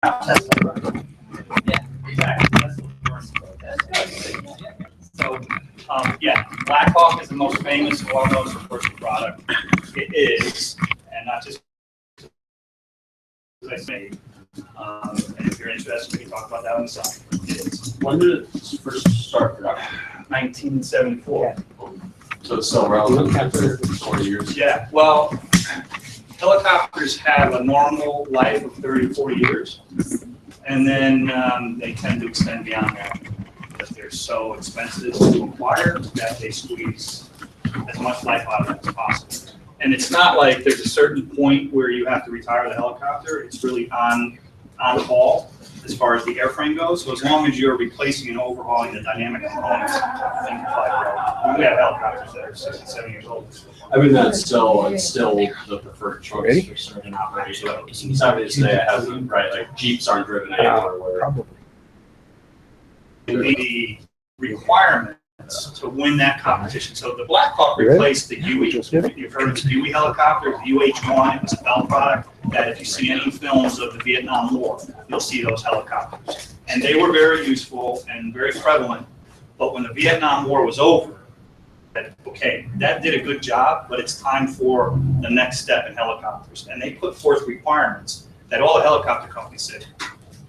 Yeah, exactly. That's the worst. So, yeah, Black Hawk is the most famous, well-known Sikorsky product. It is, and not just as I say. And if you're interested, we can talk about that on the side. When did it first start production? 1974. So it's still relevant after 40 years? Yeah, well, helicopters have a normal life of 30 to 40 years, and then they tend to extend beyond that because they're so expensive to acquire that they squeeze as much life out of them as possible. And it's not like there's a certain point where you have to retire the helicopter. It's really on call as far as the airframe goes. So as long as you're replacing and overhauling the dynamic components, then you fly forever. We have helicopters that are 67 years old. I mean, it's still the preferred choice for certain operations. Somebody today I have them, right? Like Jeeps aren't driven anymore. Where the requirements to win that competition. So the Black Hawk replaced the UE. You've heard of the UE helicopter, the UH-1. It was a Bell product that if you see any films of the Vietnam War, you'll see those helicopters. And they were very useful and very prevalent. But when the Vietnam War was over, okay, that did a good job, but it's time for the next step in helicopters. And they put forth requirements that all the helicopter companies said,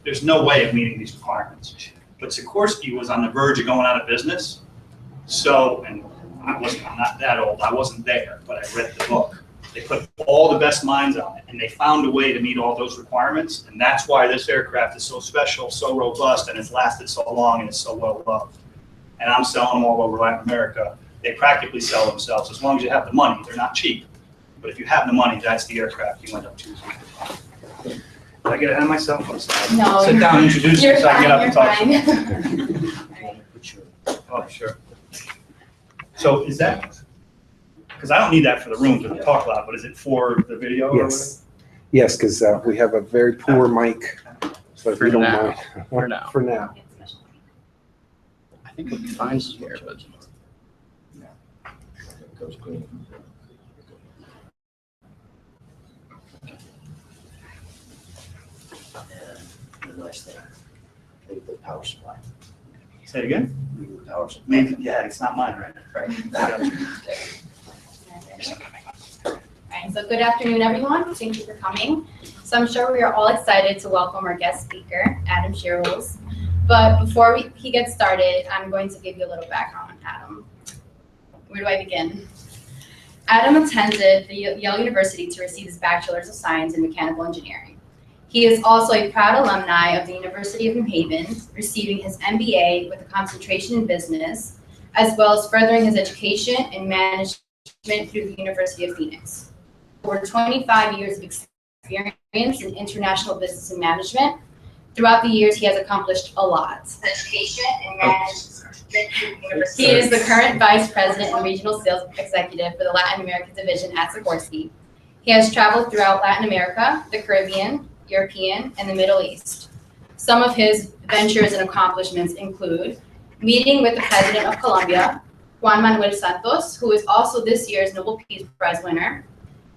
there's no way of meeting these requirements. But Sikorsky was on the verge of going out of business. So, and I'm not that old, I wasn't there, but I read the book. They put all the best minds on it, and they found a way to meet all those requirements. And that's why this aircraft is so special, so robust, and it's lasted so long, and it's so well loved. And I'm selling them all over Latin America. They practically sell themselves as long as you have the money. They're not cheap. But if you have the money, that's the aircraft you end up choosing. Did I get ahead of myself? I'm sorry. No. Sit down and introduce you so I can get up and talk. Oh, sure. So is that, because I don't need that for the room to talk loud, but is it for the video? Yes. Yes, because we have a very poor mic. So if you don't mind. For now. For now. I think it'll be fine here, but Goes green. Maybe the power supply. Say it again? Maybe the power supply. Maybe, yeah, it's not mine right now. Right. Alright, so good afternoon, everyone. Thank you for coming. So I'm sure we are all excited to welcome our guest speaker, Adam Schierholz. But before he gets started, I'm going to give you a little background on Adam. Where do I begin? Adam attended the Yale University to receive his Bachelor's of Science in Mechanical Engineering. He is also a proud alumni of the University of New Haven, receiving his MBA with a concentration in business, as well as furthering his education in management through the University of Phoenix. Over 25 years of experience in international business and management. Throughout the years, he has accomplished a lot. Education and management. He is the current Vice President and Regional Sales Executive for the Latin American Division at Sikorsky. He has traveled throughout Latin America, the Caribbean, European, and the Middle East. Some of his ventures and accomplishments include meeting with the President of Colombia, Juan Manuel Santos, who is also this year's Nobel Peace Prize winner,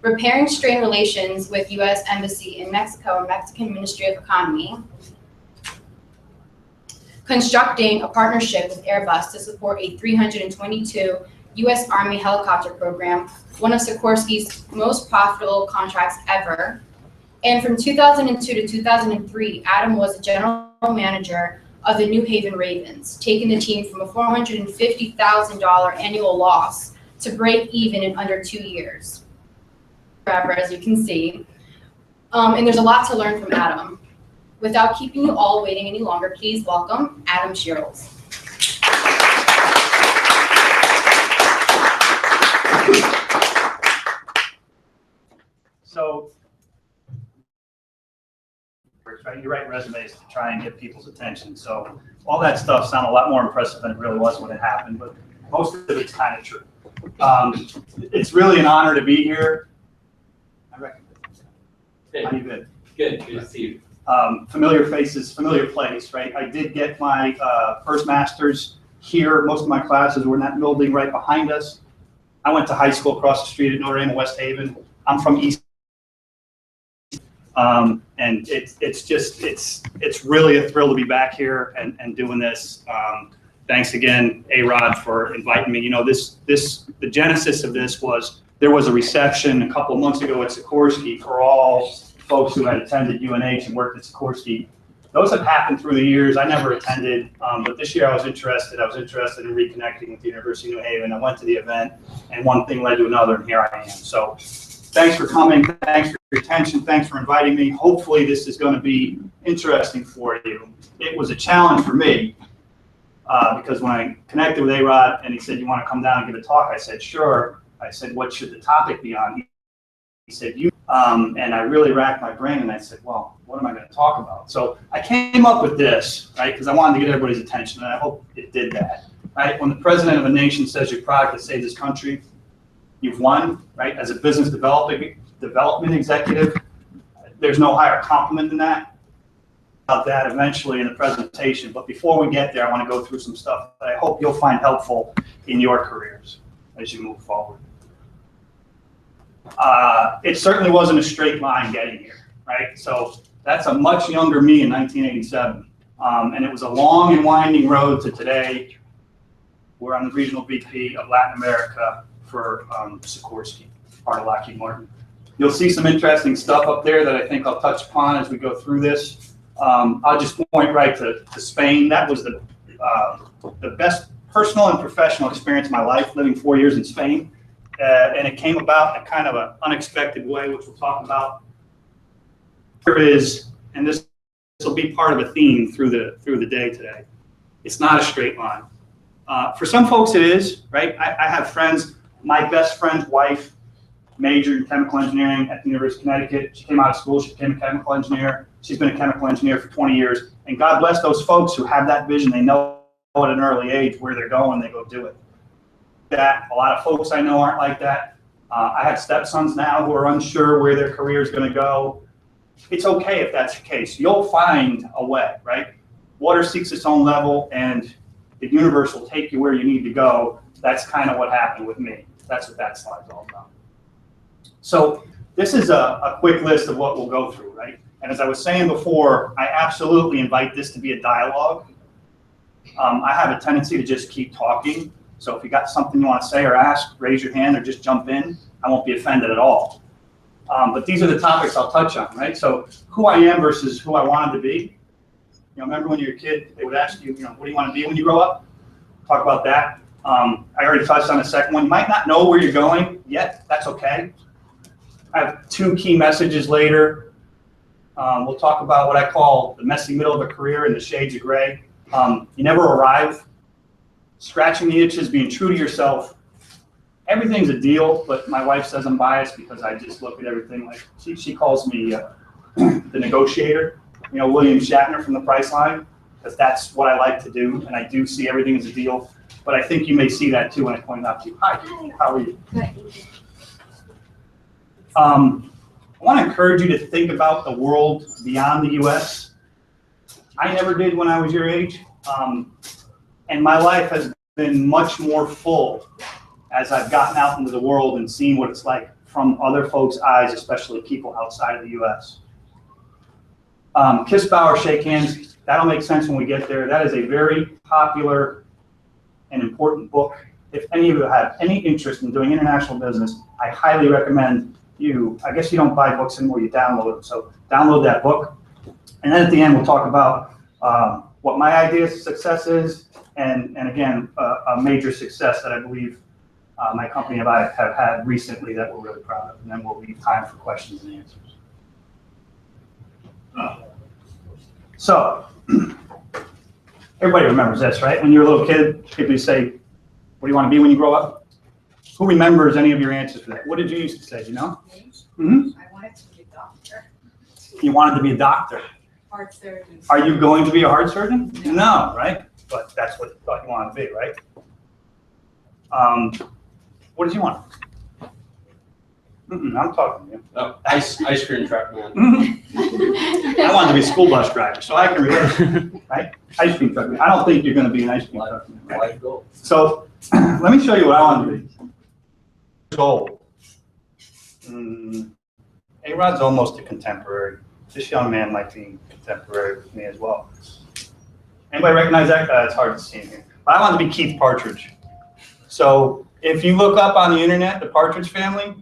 repairing strained relations with U.S. Embassy in Mexico and Mexican Ministry of Economy, constructing a partnership with Airbus to support a 322 U.S. Army helicopter program, one of Sikorsky's most profitable contracts ever. And from 2002 to 2003, Adam was a general manager of the New Haven Ravens, taking the team from a $450,000 annual loss to break even in under 2 years. Forever, as you can see. And there's a lot to learn from Adam. Without keeping you all waiting any longer, please welcome Adam Schierholz. So, you write resumes to try and get people's attention. So all that stuff sounded a lot more impressive than it really was when it happened, but most of it's kind of true. It's really an honor to be here. I recognize you. Hey. How you been? Good to see you. Familiar faces, familiar place, right? I did get my first master's here. Most of my classes were in that building right behind us. I went to high school across the street at Notre Dame in West Haven. I'm from East. And it's really a thrill to be back here and doing this. Thanks again, A-Rod, for inviting me. You know, the genesis of this was there was a reception a couple of months ago at Sikorsky for all folks who had attended UNH and worked at Sikorsky. Those have happened through the years. I never attended, but this year I was interested. I was interested in reconnecting with the University of New Haven. I went to the event, and one thing led to another, and here I am. So thanks for coming. Thanks for your attention. Thanks for inviting me. Hopefully this is going to be interesting for you. It was a challenge for me because when I connected with A-Rod and he said, you want to come down and give a talk? I said, sure. I said, what should the topic be on? He said, you. And I really racked my brain and I said, well, what am I going to talk about? So I came up with this, right, because I wanted to get everybody's attention, and I hope it did that. Right? When the president of a nation says your product has saved this country, you've won, right? As a business development executive, there's no higher compliment than that. About that eventually in the presentation, but before we get there, I want to go through some stuff that I hope you'll find helpful in your careers as you move forward. It certainly wasn't a straight line getting here, right? So that's a much younger me in 1987, and it was a long and winding road to today. Where I'm the regional VP of Latin America for Sikorsky, part of Lockheed Martin. You'll see some interesting stuff up there that I think I'll touch upon as we go through this. I'll just point right to Spain. That was the best personal and professional experience of my life, living 4 years in Spain. And it came about in a kind of an unexpected way, which we'll talk about. There is, and this will be part of a theme through the day today, it's not a straight line. For some folks it is, right? I have friends, my best friend's wife majored in chemical engineering at the University of Connecticut. She came out of school, she became a chemical engineer. She's been a chemical engineer for 20 years. And God bless those folks who have that vision. They know at an early age where they're going, they go do it. That a lot of folks I know aren't like that. I have stepsons now who are unsure where their career is going to go. It's okay if that's the case. You'll find a way, right? Water seeks its own level, and the universe will take you where you need to go. That's kind of what happened with me. That's what that slide's all about. So this is a quick list of what we'll go through, right? And as I was saying before, I absolutely invite this to be a dialogue. I have a tendency to just keep talking. So if you got something you want to say or ask, raise your hand or just jump in. I won't be offended at all. But these are the topics I'll touch on, right? So who I am versus who I wanted to be. You know, remember when you were a kid, they would ask you, what do you want to be when you grow up? Talk about that. I already touched on the second one. You might not know where you're going yet. That's okay. I have two key messages later. We'll talk about what I call the messy middle of a career and the shades of gray. You never arrive. Scratching the itches, being true to yourself. Everything's a deal, but my wife says I'm biased because I just look at everything like, she calls me the negotiator. You know, William Shatner from The Priceline, because that's what I like to do, and I do see everything as a deal. But I think you may see that too when I point out to you. Hi, how are you? I want to encourage you to think about the world beyond the U.S. I never did when I was your age. And my life has been much more full as I've gotten out into the world and seen what it's like from other folks' eyes, especially people outside of the U.S. Kiss, bow, or shake hands, that'll make sense when we get there. That is a very popular and important book. If any of you have any interest in doing international business, I highly recommend you, I guess you don't buy books anymore, you download them. So download that book. And then at the end, we'll talk about what my idea of success is, and again, a major success that I believe my company and I have had recently that we're really proud of. And then we'll leave time for questions and answers. So, everybody remembers this, right? When you're a little kid, people say, what do you want to be when you grow up? Who remembers any of your answers for that? What did you used to say, you know? Mm-hmm. I wanted to be a doctor. You wanted to be a doctor. Heart surgeon. Are you going to be a heart surgeon? No, right? But that's what you thought you wanted to be, right? What did you want? I'm talking to you. Oh, ice cream truck man. I wanted to be a school bus driver, so I can relate, right? Ice cream truck man. I don't think you're going to be an ice cream truck man, right? Life goal. So let me show you what I want to be. Goal. A-Rod's almost a contemporary. this young man might be contemporary with me as well. Anybody recognize that? It's hard to see in here. But I wanted to be Keith Partridge. So if you look up on the internet, the Partridge Family,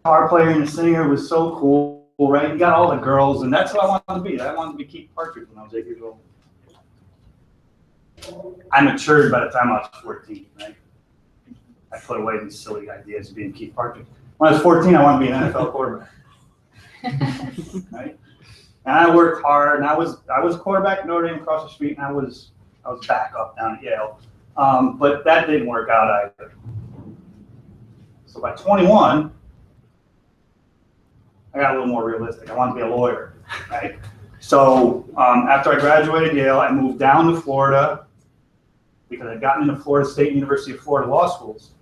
guitar player and the singer was so cool, right? You got all the girls, and that's what I wanted to be. I wanted to be Keith Partridge when I was 8 years old. I matured by the time I was 14, right? I put away these silly ideas of being Keith Partridge. When I was 14, I wanted to be an NFL quarterback, right? And I worked hard, and I was a quarterback at Notre Dame across the street, and I was backup down at Yale. But that didn't work out either. So by 21, I got a little more realistic. I wanted to be a lawyer, right? So after I graduated Yale, I moved down to Florida because I'd gotten into Florida State University of Florida law schools.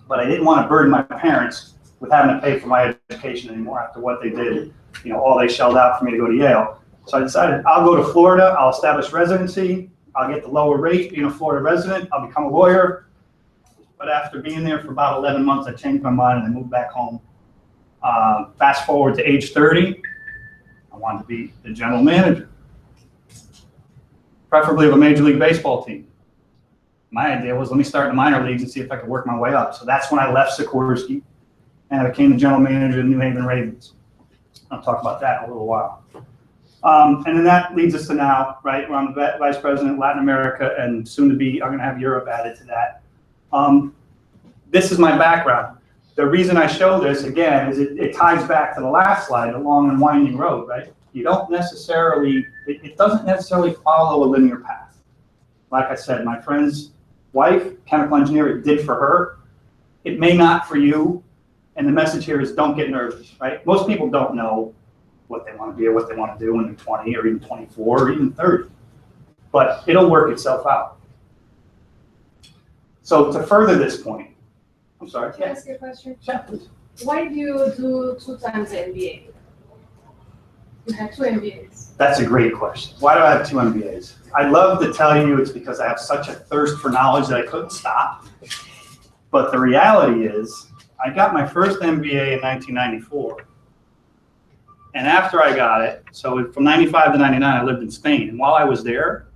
But I didn't want to burden my parents with having to pay for my education anymore after what they did, all they shelled out for me to go to Yale. So I decided I'll go to Florida, I'll establish residency, I'll get the lower rate being a Florida resident, I'll become a lawyer. But after being there for about 11 months, I changed my mind and I moved back home. Fast forward to age 30, I wanted to be the general manager, preferably of a Major League Baseball team. My idea was, let me start in the minor leagues and see if I could work my way up. So that's when I left Sikorsky and I became the general manager of the New Haven Ravens. I'll talk about that in a little while. And then that leads us to now, right? Where I'm the vice president of Latin America, and soon to be, I'm going to have Europe added to that. This is my background. The reason I show this again is it ties back to the last slide, the long and winding road, right? You don't necessarily, it doesn't necessarily follow a linear path. Like I said, my friend's wife, chemical engineer, it did for her. It may not for you. And the message here is don't get nervous, right? Most people don't know what they want to be or what they want to do when they're 20 or even 24 or even 30. But it'll work itself out. So to further this point, I'm sorry. Can I ask you a question? Yeah, please. Why do you do 2 times the MBA? You have 2 MBAs. That's a great question. Why do I have 2 MBAs? I'd love to tell you it's because I have such a thirst for knowledge that I couldn't stop. But the reality is, I got my first MBA in 1994. And after I got it, so from 95 to 99, I lived in Spain. And while I was there,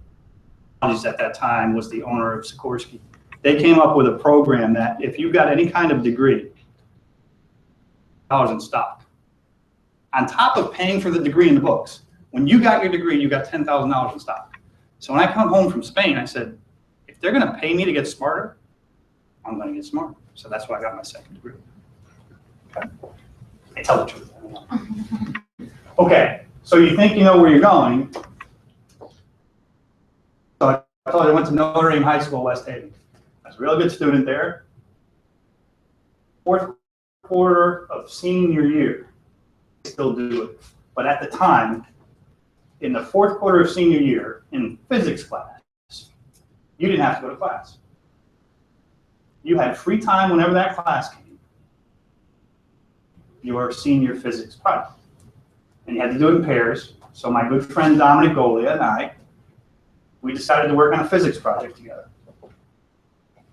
at that time was the owner of Sikorsky. They came up with a program that if you got any kind of degree, dollars in stock. On top of paying for the degree in the books, when you got your degree, you got $10,000 in stock. So when I come home from Spain, I said, if they're going to pay me to get smarter, I'm going to get smarter. So that's why I got my second degree. Okay? I tell the truth. Okay, so you think you know where you're going. So I told you I went to Notre Dame High School, West Haven. I was a real good student there. 4th quarter of senior year, I still do it. But at the time, in the 4th quarter of senior year, in physics class, you didn't have to go to class. You had free time whenever that class came. Your senior physics project. And you had to do it in pairs. So my good friend Dominic Golia and I, we decided to work on a physics project together.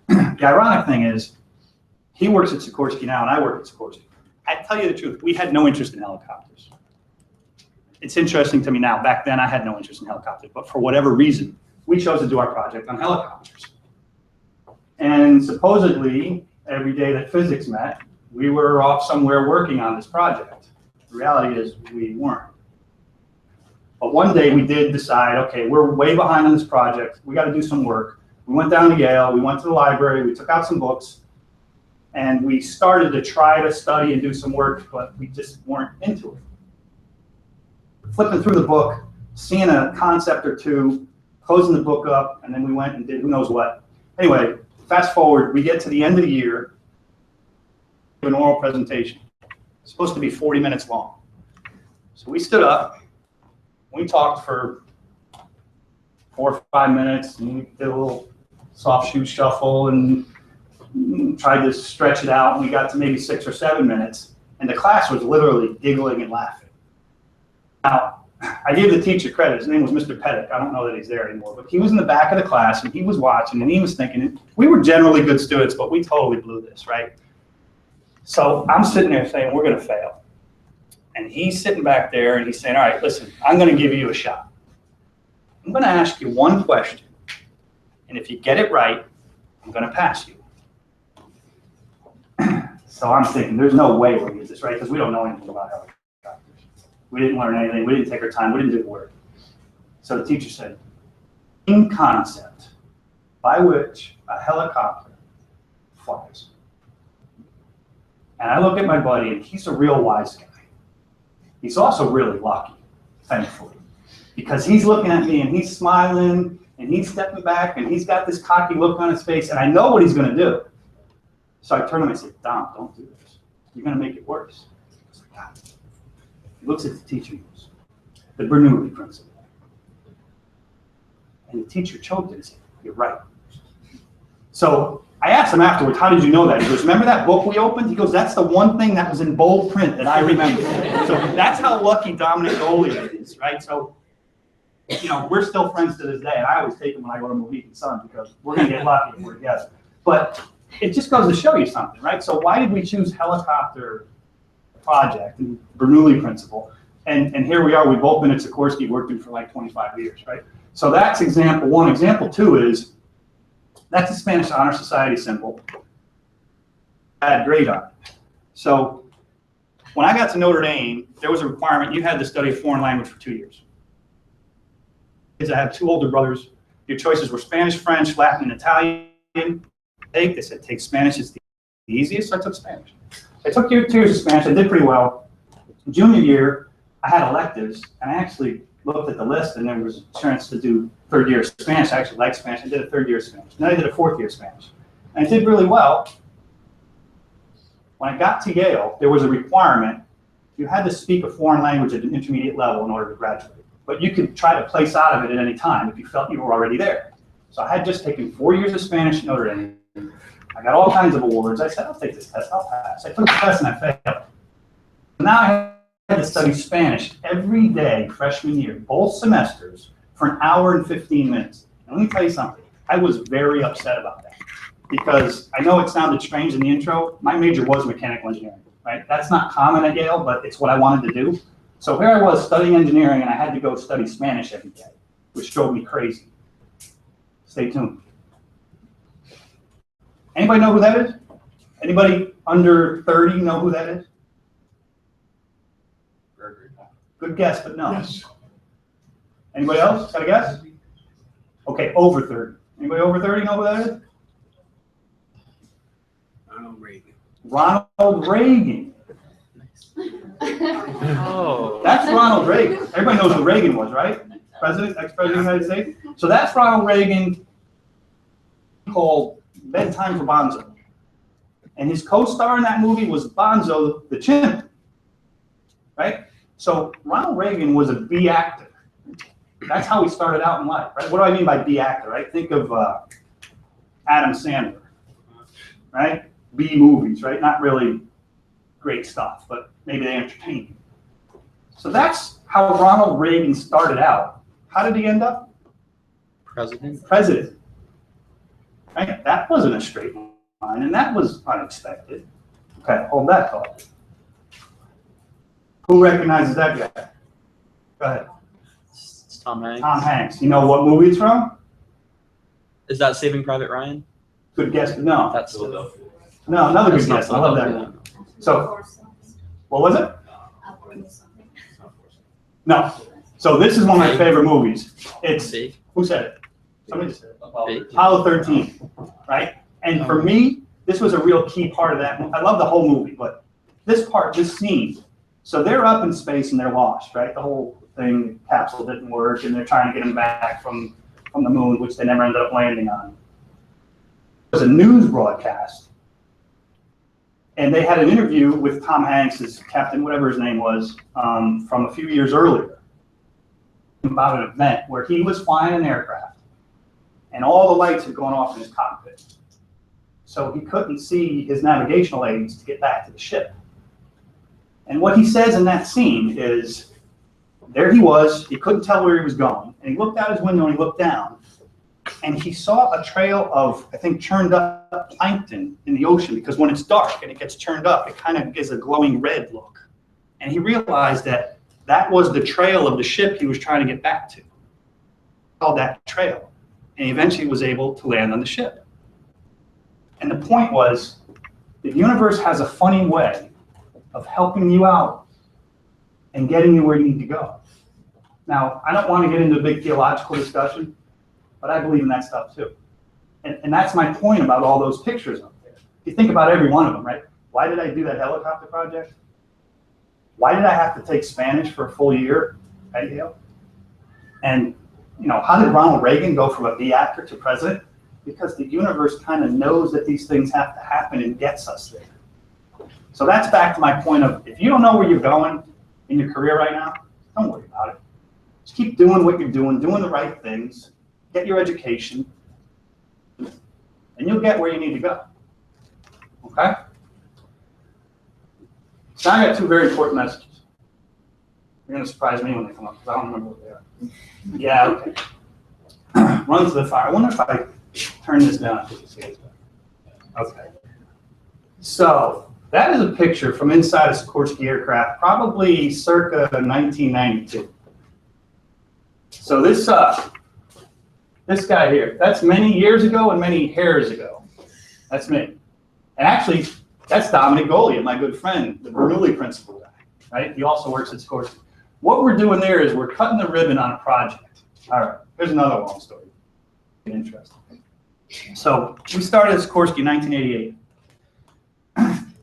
The ironic thing is, he works at Sikorsky now and I work at Sikorsky. I tell you the truth, we had no interest in helicopters. It's interesting to me now, back then I had no interest in helicopters, but for whatever reason, we chose to do our project on helicopters. And supposedly, every day that physics met, we were off somewhere working on this project. The reality is we weren't. But one day we did decide, okay, we're way behind on this project. We got to do some work. We went down to Yale. We went to the library. We took out some books. And we started to try to study and do some work, but we just weren't into it. Flipping through the book, seeing a concept or two, closing the book up, and then we went and did who knows what. Anyway, fast forward, we get to the end of the year, an oral presentation. It's supposed to be 40 minutes long. So we stood up, we talked for 4 or 5 minutes, and we did a little soft shoe shuffle and tried to stretch it out, and we got to maybe 6 or 7 minutes, and the class was literally giggling and laughing. Now, I gave the teacher credit. His name was Mr. Pettick. I don't know that he's there anymore, but he was in the back of the class, and he was watching, and he was thinking, we were generally good students, but we totally blew this, right? So I'm sitting there saying, we're going to fail. And he's sitting back there and he's saying, all right, listen, I'm going to give you a shot. I'm going to ask you one question. And if you get it right, I'm going to pass you. So I'm thinking, there's no way we're going to get this right because we don't know anything about helicopters. We didn't learn anything. We didn't take our time. We didn't do the work. So the teacher said, in concept by which a helicopter flies. And I look at my buddy, and he's a real wise guy. He's also really lucky, thankfully, because he's looking at me, and he's smiling, and he's stepping back, and he's got this cocky look on his face, and I know what he's going to do. So I turn to him and say, Dom, don't do this. You're going to make it worse. I was like, God. He looks at the teacher and goes, the Bernoulli principle. And the teacher choked it and said, you're right. So I asked him afterwards, how did you know that? He goes, remember that book we opened? He goes, that's the one thing that was in bold print that I remember. So that's how lucky Dominic Goliad is, right? So, you know, we're still friends to this day, and I always take him when I go to Mohegan Sun because we're going to get lucky if we're together. But it just goes to show you something, right? So why did we choose helicopter project and Bernoulli principle? And here we are, we've both been at Sikorsky working for like 25 years, right? So that's example one. Example two is, that's a Spanish Honor Society symbol. I had grade on it. So when I got to Notre Dame, there was a requirement, you had to study a foreign language for 2 years. Because I have two older brothers. Your choices were Spanish, French, Latin, and Italian. They said, take Spanish, it's the easiest, so I took Spanish. I took 2 years of Spanish, I did pretty well. Junior year, I had electives, and I actually looked at the list, and there was a chance to do third year of Spanish. I actually liked Spanish. I did a third year of Spanish. Then I did a fourth year of Spanish. And I did really well. When I got to Yale, there was a requirement. You had to speak a foreign language at an intermediate level in order to graduate. But you could try to place out of it at any time if you felt you were already there. So I had just taken 4 years of Spanish at Notre Dame. I got all kinds of awards. I said, I'll take this test. I'll pass. I took the test and I failed. Now I had to study Spanish every day freshman year, both semesters, for an hour and 15 minutes. And let me tell you something. I was very upset about that because I know it sounded strange in the intro. My major was mechanical engineering, right? That's not common at Yale, but it's what I wanted to do. So here I was studying engineering, and I had to go study Spanish every day, which drove me crazy. Stay tuned. Anybody know who that is? Anybody under 30 know who that is? Good guess, but no. Yes. Anybody else? Got a guess? Okay, over 30. Anybody over 30 know who that is? Ronald Reagan. Ronald Reagan. Oh. That's Ronald Reagan. Everybody knows who Reagan was, right? President, ex-president of the United States. So that's Ronald Reagan, called Bedtime for Bonzo. And his co-star in that movie was Bonzo the chimp, right? So Ronald Reagan was a B actor. That's how he started out in life, right? What do I mean by B actor, right? Think of Adam Sandler, right? B movies, right? Not really great stuff, but maybe they entertain you. So that's how Ronald Reagan started out. How did he end up? President. President. Right? That wasn't a straight line, and that was unexpected. Okay, hold that thought. Who recognizes that guy? Go ahead. It's Tom Hanks. Tom Hanks. You know what movie it's from? Is that Saving Private Ryan? Good guess, but no. That's Philadelphia. No, another That's good not guess. I love that Philadelphia. one. So, what was it? No. So this is one of my favorite movies. It's, See? who said it? Somebody just said it. Big. Apollo 13, right? And for me, this was a real key part of that. I love the whole movie, but this part, this scene, so they're up in space and they're lost, right? The whole thing, capsule didn't work, and they're trying to get them back from the moon, which they never ended up landing on. It was a news broadcast, and they had an interview with Tom Hanks, as Captain, whatever his name was, from a few years earlier, about an event where he was flying an aircraft, and all the lights had gone off in his cockpit. So he couldn't see his navigational aids to get back to the ship. And what he says in that scene is, there he was, he couldn't tell where he was going, and he looked out his window and he looked down, and he saw a trail of, I think, churned up plankton in the ocean, because when it's dark and it gets churned up, it kind of gives a glowing red look. And he realized that that was the trail of the ship he was trying to get back to. Called that trail. And he eventually was able to land on the ship. And the point was, the universe has a funny way of helping you out and getting you where you need to go. Now, I don't want to get into a big theological discussion, but I believe in that stuff too. And that's my point about all those pictures up there. You think about every one of them, right? Why did I do that helicopter project? Why did I have to take Spanish for a full year at Yale? And how did Ronald Reagan go from a B actor to president? Because the universe kind of knows that these things have to happen and gets us there. So that's back to my point of, if you don't know where you're going in your career right now, don't worry about it. Just keep doing what you're doing the right things, get your education, and you'll get where you need to go. Okay? So I got two very important messages. You're going to surprise me when they come up, because I don't remember what they are. Yeah, okay. Run to the fire. I wonder if I turn this down. Okay. So that is a picture from inside a Sikorsky aircraft, probably circa 1992. So this guy here, that's many years ago and many hairs ago. That's me. And actually, that's Dominic Golia, my good friend, the Bernoulli principal guy, right? He also works at Sikorsky. What we're doing there is we're cutting the ribbon on a project. All right, here's another long story. Interesting. So we started at Sikorsky in 1988.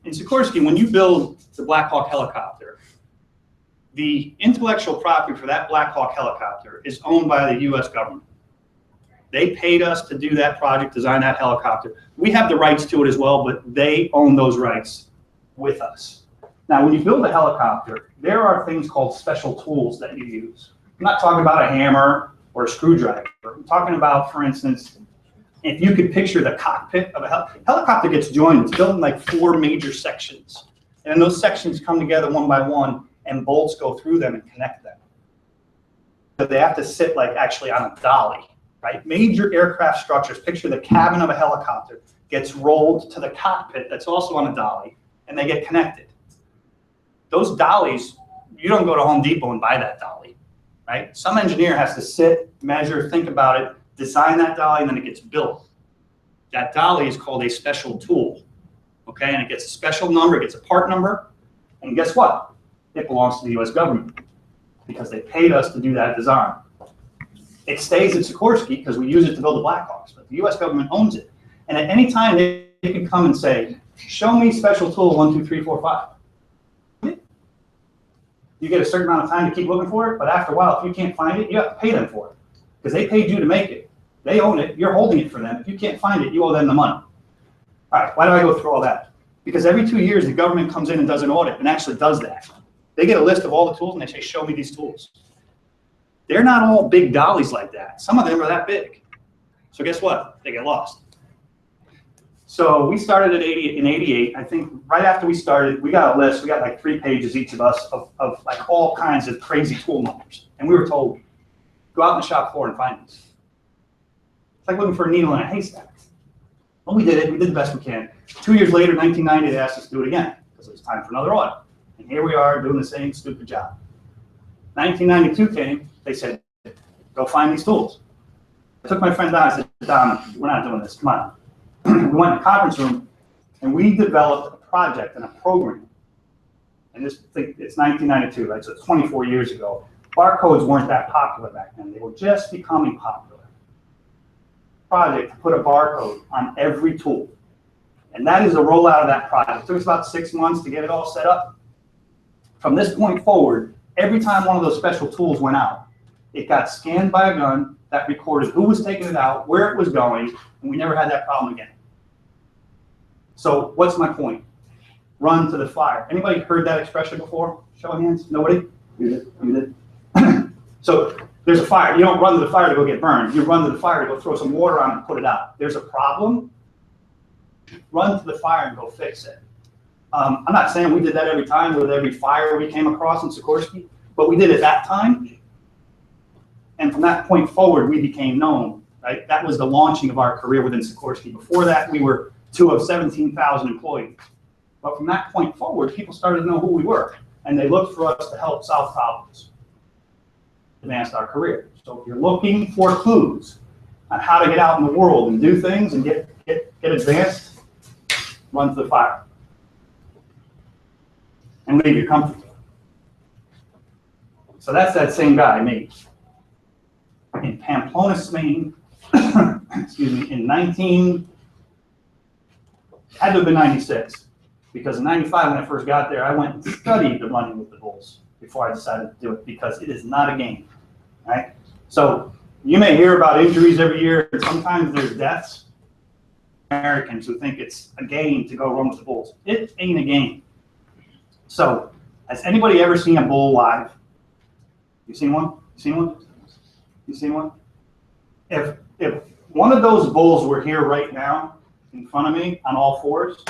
In Sikorsky, when you build the Black Hawk helicopter, the intellectual property for that Black Hawk helicopter is owned by the US government. They paid us to do that project, design that helicopter. We have the rights to it as well, but they own those rights with us. Now, when you build a helicopter, there are things called special tools that you use. I'm not talking about a hammer or a screwdriver. I'm talking about, for instance, if you could picture the cockpit of a helicopter gets joined, it's built in like 4 major sections. And those sections come together one by one, and bolts go through them and connect them. But they have to sit like actually on a dolly, right? Major aircraft structures, picture the cabin of a helicopter, gets rolled to the cockpit that's also on a dolly, and they get connected. Those dollies, you don't go to Home Depot and buy that dolly, right? Some engineer has to sit, measure, think about it, design that dolly, and then it gets built. That dolly is called a special tool, okay? And it gets a special number, it gets a part number, and guess what? It belongs to the US government because they paid us to do that design. It stays at Sikorsky because we use it to build the Blackhawks, but the US government owns it. And at any time, they can come and say, show me special tool 1, 2, 3, 4, 5. You get a certain amount of time to keep looking for it, but after a while, if you can't find it, you have to pay them for it because they paid you to make it. They own it. You're holding it for them. If you can't find it, you owe them the money. All right, why do I go through all that? Because every 2 years, the government comes in and does an audit and actually does that. They get a list of all the tools and they say, show me these tools. They're not all big dollies like that. Some of them are that big. So guess what? They get lost. So we started in 88. I think right after we started, we got a list. We got like 3 pages each of us of like all kinds of crazy tool numbers. And we were told, go out on the shop floor and find these. It's like looking for a needle in a haystack. Well, we did it. We did the best we can. 2 years later, 1990, they asked us to do it again because it was time for another audit. And here we are doing the same stupid job. 1992 came. They said, go find these tools. I took my friend down. I said, Don, we're not doing this. Come on. We went in the conference room, and we developed a project and a program. And it's 1992, right? So it's 24 years ago. Barcodes weren't that popular back then. They were just becoming popular. Project to put a barcode on every tool. And that is the rollout of that project. It took us about 6 months to get it all set up. From this point forward, every time one of those special tools went out, it got scanned by a gun that recorded who was taking it out, where it was going, and we never had that problem again. So what's my point? Run to the fire. Anybody heard that expression before? Show of hands. Nobody? You did? So there's a fire. You don't run to the fire to go get burned. You run to the fire to go throw some water on it and put it out. There's a problem. Run to the fire and go fix it. I'm not saying we did that every time with every fire we came across in Sikorsky, but we did it that time. And from that point forward, we became known, right? That was the launching of our career within Sikorsky. Before that, we were 2 of 17,000 employees. But from that point forward, people started to know who we were. and they looked for us to help solve problems, advance our career. So if you're looking for clues on how to get out in the world and do things and get advanced, run to the fire and leave your comfort zone. So that's that same guy, me. In Pamplona, Spain, excuse me, in had to have been 96, because in 95 when I first got there, I went and studied the running with the bulls before I decided to do it, because it is not a game, right? So you may hear about injuries every year, and sometimes there's deaths. Americans who think it's a game to go run with the bulls. It ain't a game. So has anybody ever seen a bull live? You seen one? You seen one? You seen one? If one of those bulls were here right now in front of me on all fours,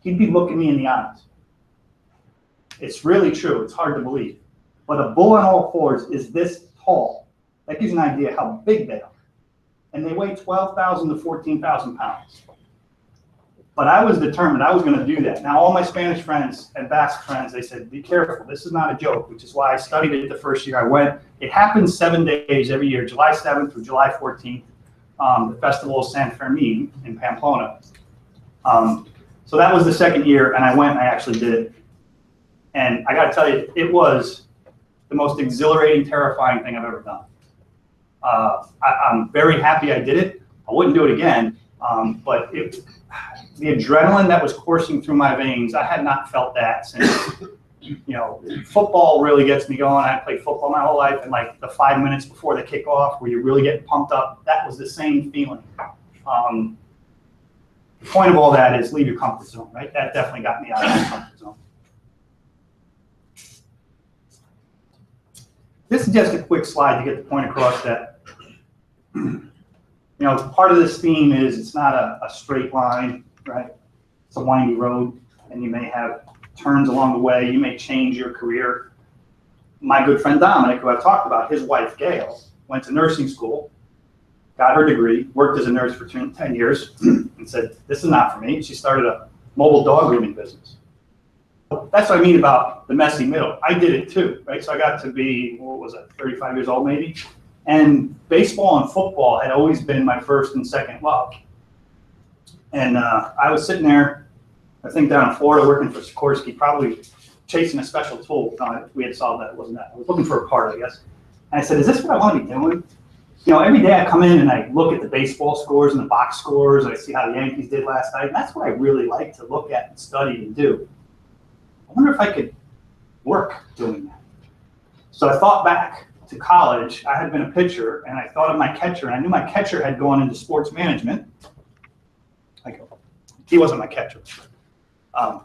he'd be looking me in the eyes. It's really true. It's hard to believe. But a bull on all fours is this tall. That gives you an idea how big they are. And they weigh 12,000 to 14,000 pounds. But I was determined I was going to do that. Now, all my Spanish friends and Basque friends, they said, be careful. This is not a joke, which is why I studied it the first year I went. It happens 7 days every year, July 7th through July 14th, the Festival of San Fermin in Pamplona. So that was the second year, and I went and I actually did it. And I got to tell you, it was the most exhilarating, terrifying thing I've ever done. I'm very happy I did it. I wouldn't do it again, but the adrenaline that was coursing through my veins, I had not felt that since, football really gets me going. I played football my whole life, and like the 5 minutes before the kickoff where you really get pumped up, that was the same feeling. The point of all that is leave your comfort zone, right? That definitely got me out of my comfort zone. This is just a quick slide to get the point across that, part of this theme is it's not a straight line, right? It's a windy road, and you may have turns along the way. You may change your career. My good friend Dominic, who I've talked about, his wife Gail, went to nursing school, got her degree, worked as a nurse for 10 years, and said, this is not for me. She started a mobile dog grooming business. That's what I mean about the messy middle. I did it too, right? So I got to be, 35 years old maybe? And baseball and football had always been my first and second love. And I was sitting there, I think down in Florida, working for Sikorsky, probably chasing a special tool. No, we had solved that, it wasn't that. I was looking for a part, I guess. And I said, is this what I want to be doing? Every day I come in and I look at the baseball scores and the box scores, and I see how the Yankees did last night. And that's what I really like to look at and study and do. I wonder if I could work doing that. So I thought back to college. I had been a pitcher, and I thought of my catcher, and I knew my catcher had gone into sports management. He wasn't my catcher. I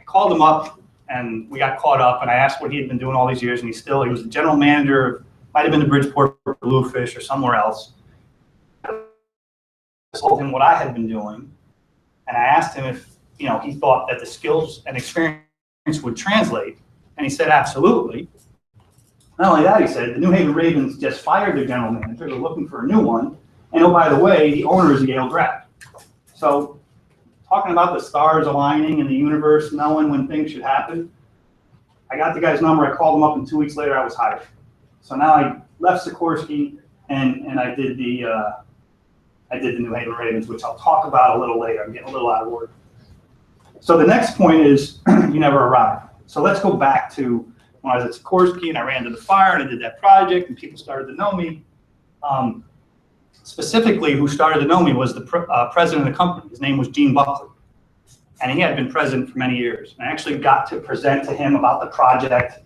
called him up, and we got caught up, and I asked what he had been doing all these years, and he was the general manager, might have been the Bridgeport Bluefish or somewhere else. I told him what I had been doing, and I asked him if he thought that the skills and experience would translate, and he said absolutely. Not only that, he said, the New Haven Ravens just fired their general manager. They're looking for a new one. And oh, by the way, the owner is a Yale grad. So talking about the stars aligning in the universe, knowing when things should happen, I got the guy's number. I called him up, and 2 weeks later, I was hired. So now I left Sikorsky, and I did the New Haven Ravens, which I'll talk about a little later. I'm getting a little out of order. So the next point is you never arrive. So let's go back to when I was at Sikorsky and I ran to the fire and I did that project and people started to know me. Specifically, who started to know me was the president of the company. His name was Gene Buckley. And he had been president for many years. And I actually got to present to him about the project.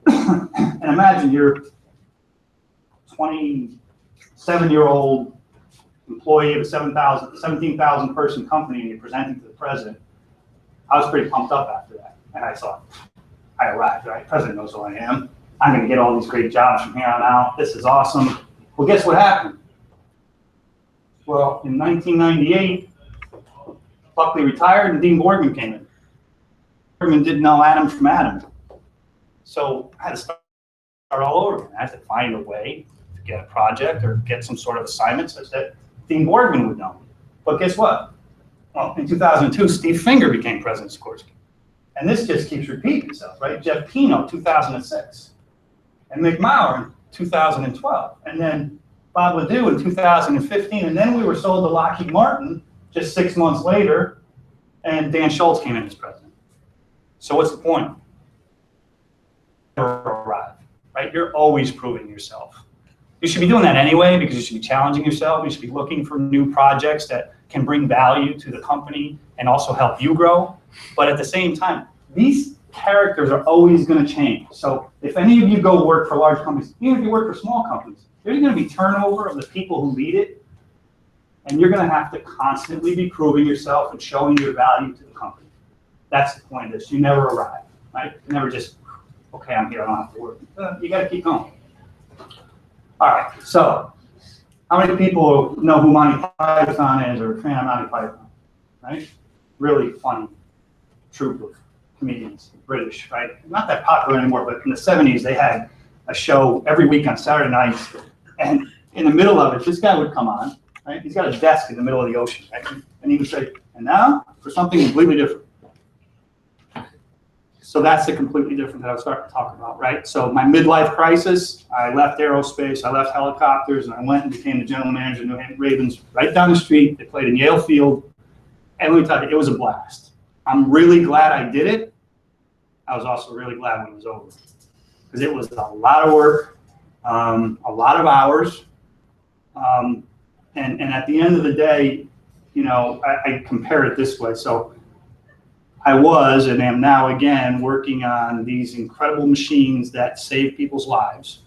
And imagine you're 27-year-old employee of a 17,000 person company and you're presenting to the president. I was pretty pumped up after that. And I thought, I arrived, right? The president knows who I am. I'm going to get all these great jobs from here on out. This is awesome. Well, guess what happened? Well, in 1998, Buckley retired and Dean Boardman came in. Boardman didn't know Adam from Adam. So I had to start all over again. I had to find a way to get a project or get some sort of assignment such that Dean Boardman would know me. But guess what? Well, in 2002, Steve Finger became president of Sikorsky. And this just keeps repeating itself, right? Jeff Pino, 2006. And McMauer in 2012. And then Bob Ledoux in 2015. And then we were sold to Lockheed Martin just 6 months later. And Dan Schultz came in as president. So what's the point? Never arrive, right? You're always proving yourself. You should be doing that anyway because you should be challenging yourself. You should be looking for new projects that can bring value to the company and also help you grow. But at the same time, these characters are always going to change. So if any of you go work for large companies, even if you work for small companies, there's going to be turnover of the people who lead it. And you're going to have to constantly be proving yourself and showing your value to the company. That's the point of this. You never arrive, right? You never just, okay, I'm here, I don't have to work. You got to keep going. All right, so how many people know who Monty Python is or a fan of Monty Python, right? Really funny troupe of comedians, British, right? Not that popular anymore, but in the 70s, they had a show every week on Saturday nights. And in the middle of it, this guy would come on, right? He's got a desk in the middle of the ocean, right? And he would say, and now for something completely different. So that's the completely different that I was starting to talk about, right? So my midlife crisis, I left aerospace, I left helicopters, and I went and became the general manager of New Hampshire Ravens right down the street. They played in Yale Field. And let me tell you, it was a blast. I'm really glad I did it. I was also really glad when it was over. Because it was a lot of work, a lot of hours. And at the end of the day, you know, I compare it this way. So I was and am now again working on these incredible machines that save people's lives.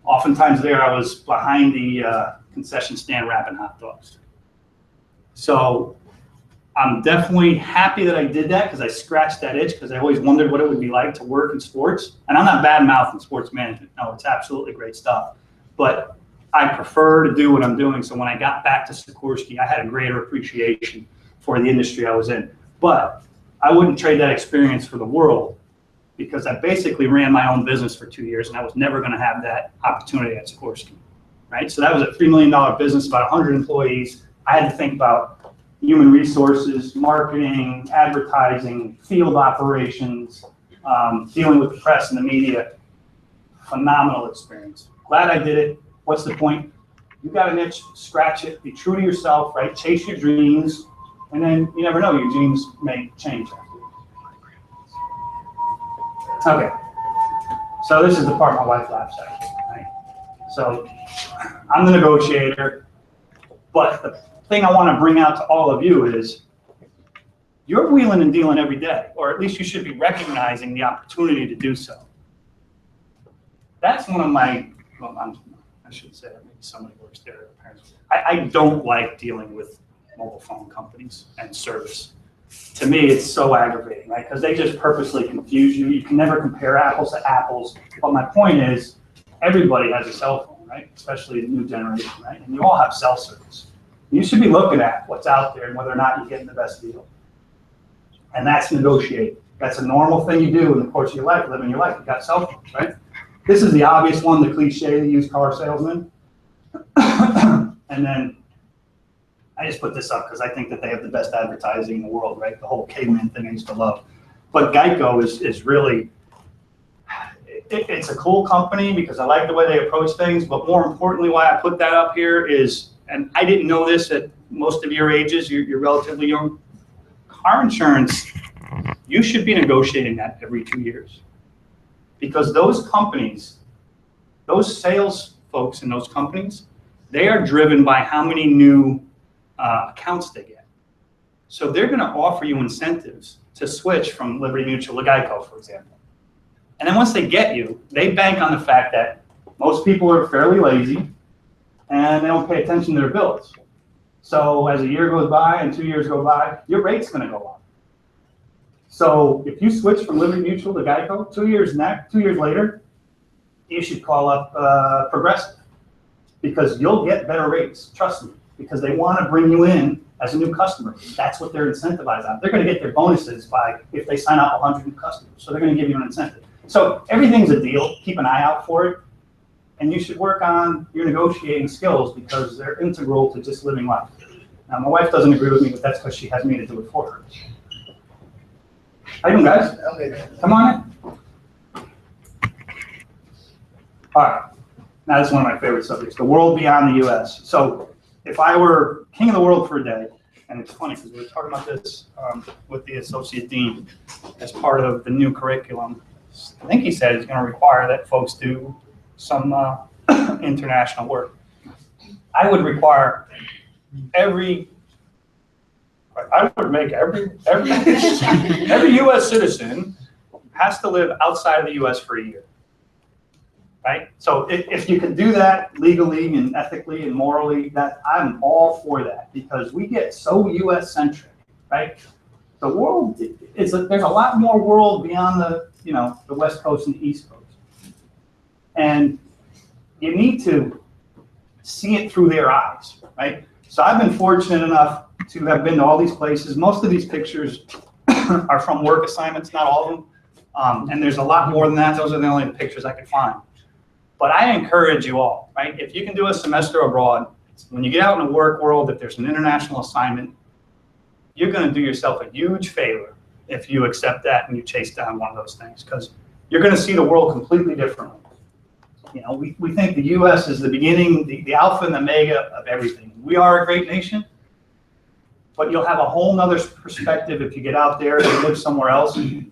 Oftentimes there I was behind the concession stand wrapping hot dogs. So I'm definitely happy that I did that because I scratched that itch because I always wondered what it would be like to work in sports. And I'm not bad-mouthing sports management. No, it's absolutely great stuff. But I prefer to do what I'm doing. So when I got back to Sikorsky, I had a greater appreciation for the industry I was in. But I wouldn't trade that experience for the world because I basically ran my own business for 2 years and I was never going to have that opportunity at Sikorsky, right? So that was a $3 million business, about 100 employees. I had to think about human resources, marketing, advertising, field operations, dealing with the press and the media. Phenomenal experience. Glad I did it. What's the point? You got an itch, scratch it, be true to yourself, right? Chase your dreams. And then you never know, your dreams may change. Okay, so this is the part my wife laughs at, right? So I'm the negotiator, but the thing I want to bring out to all of you is you're wheeling and dealing every day, or at least you should be recognizing the opportunity to do so. That's one of my, well, I should say that maybe somebody works there. I don't like dealing with mobile phone companies and service. To me, it's so aggravating, right? Because they just purposely confuse you. You can never compare apples to apples. But my point is, everybody has a cell phone, right? Especially the new generation, right? And you all have cell service. You should be looking at what's out there and whether or not you're getting the best deal. And that's negotiating. That's a normal thing you do in the course of your life, living your life. You got cell phones, right? This is the obvious one, the cliche, the used car salesman. And then I just put this up because I think that they have the best advertising in the world, right? The whole caveman thing I used to love. But Geico is really, it's a cool company because I like the way they approach things. But more importantly, why I put that up here is, and I didn't know this at most of your ages, you're relatively young. Car insurance, you should be negotiating that every 2 years. Because those companies, those sales folks in those companies, they are driven by how many new accounts they get. So they're going to offer you incentives to switch from Liberty Mutual to Geico, for example. And then once they get you, they bank on the fact that most people are fairly lazy and they don't pay attention to their bills. So as a year goes by and 2 years go by, your rate's going to go up. So if you switch from Liberty Mutual to Geico, 2 years later, you should call up Progressive because you'll get better rates. Trust me. Because they want to bring you in as a new customer. That's what they're incentivized on. They're going to get their bonuses by if they sign up 100 new customers. So they're going to give you an incentive. So everything's a deal. Keep an eye out for it. And you should work on your negotiating skills because they're integral to just living life. Now, my wife doesn't agree with me, but that's because she has me to do it for her. How you doing, guys? Come on in. All right. Now, this is one of my favorite subjects, the world beyond the U.S. So if I were king of the world for a day, and it's funny because we were talking about this with the associate dean as part of the new curriculum. I think he said it's going to require that folks do some international work. I would require every U.S. citizen has to live outside of the U.S. for a year, right? So if you can do that legally and ethically and morally, that I'm all for that because we get so U.S. centric, right? The world is there's a lot more world beyond the West Coast and the East Coast, and you need to see it through their eyes, right? So I've been fortunate enough to have been to all these places. Most of these pictures are from work assignments, not all of them. And there's a lot more than that. Those are the only pictures I could find. But I encourage you all, right? If you can do a semester abroad, when you get out in the work world, if there's an international assignment, you're going to do yourself a huge favor if you accept that and you chase down one of those things, because you're going to see the world completely differently. You know, we think the U.S. is the beginning, the alpha and omega of everything. We are a great nation, but you'll have a whole nother perspective if you get out there and live somewhere else. You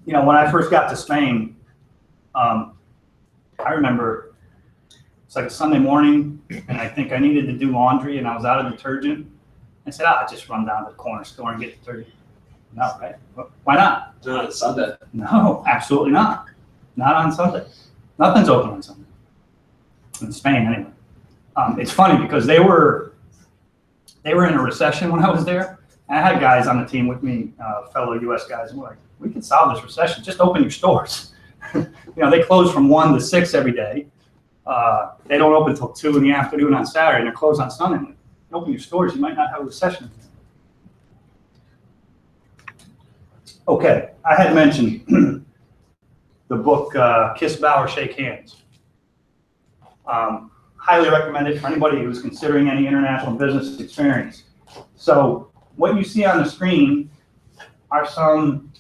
know, when I first got to Spain, I remember it's like a Sunday morning, and I think I needed to do laundry, and I was out of detergent. I said, I'll just run down to the corner store and get detergent. No, right? Why not? No, it's Sunday. No, absolutely not. Not on Sunday. Nothing's open on Sunday. In Spain, anyway. It's funny because they were in a recession when I was there. And I had guys on the team with me, fellow U.S. guys, and we're like, we can solve this recession. Just open your stores. You know, they close from 1 to 6 every day. They don't open until 2 in the afternoon on Saturday, and they're closed on Sunday. Like, open your stores, you might not have a recession. Okay, I had mentioned the book Kiss, Bow, or Shake Hands. Highly recommended for anybody who's considering any international business experience. So what you see on the screen are some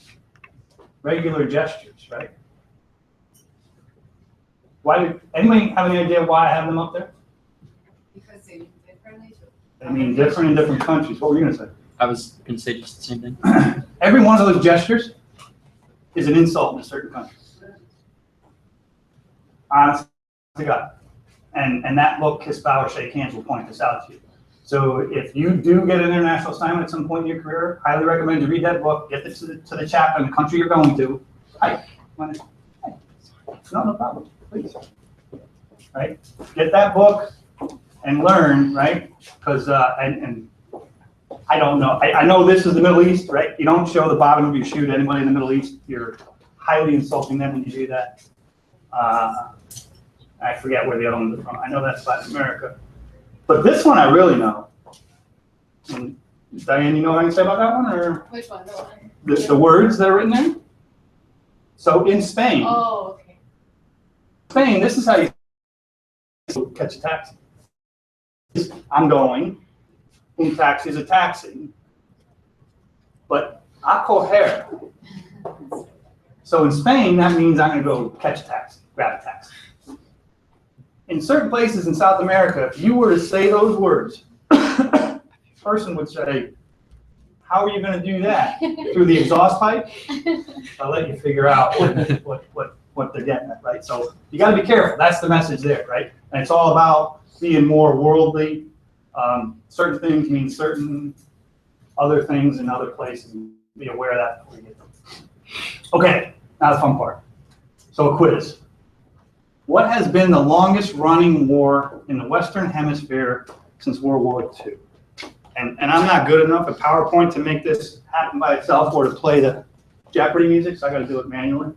regular gestures, right? Anybody have any idea why I have them up there? Because they mean differently. They mean different in different countries. What were you going to say? I was going to say just the same thing. Every one of those gestures is an insult in a certain country. Honest to God. And that book, Kiss, Bow, or Shake Hands, will point this out to you. So if you do get an international assignment at some point in your career, highly recommend you read that book, get to the chapter in the country you're going to. Hi. No problem. Please. Right? Get that book and learn, right? Because, and I don't know. I know this is the Middle East, right? You don't show the bottom of your shoe to anybody in the Middle East. You're highly insulting them when you do that. I forget where the other ones are from. I know that's Latin America. But this one I really know. And Diane, you know what I can say about that one? Or Which one? the words that are written there? So in Spain, Oh, okay. Spain, this is how you catch a taxi. I'm going. Un taxi is a taxi. But a coger. So in Spain, that means I'm going to go catch a taxi, grab a taxi. In certain places in South America, if you were to say those words, a person would say, how are you going to do that? Through the exhaust pipe? I'll let you figure out what they're getting at, right? So you got to be careful. That's the message there, right? And it's all about being more worldly. Certain things mean certain other things in other places. Be aware of that before you get them. Okay, now the fun part. So a quiz. What has been the longest running war in the Western Hemisphere since World War II? And I'm not good enough at PowerPoint to make this happen by itself or to play the Jeopardy music, so I got to do it manually.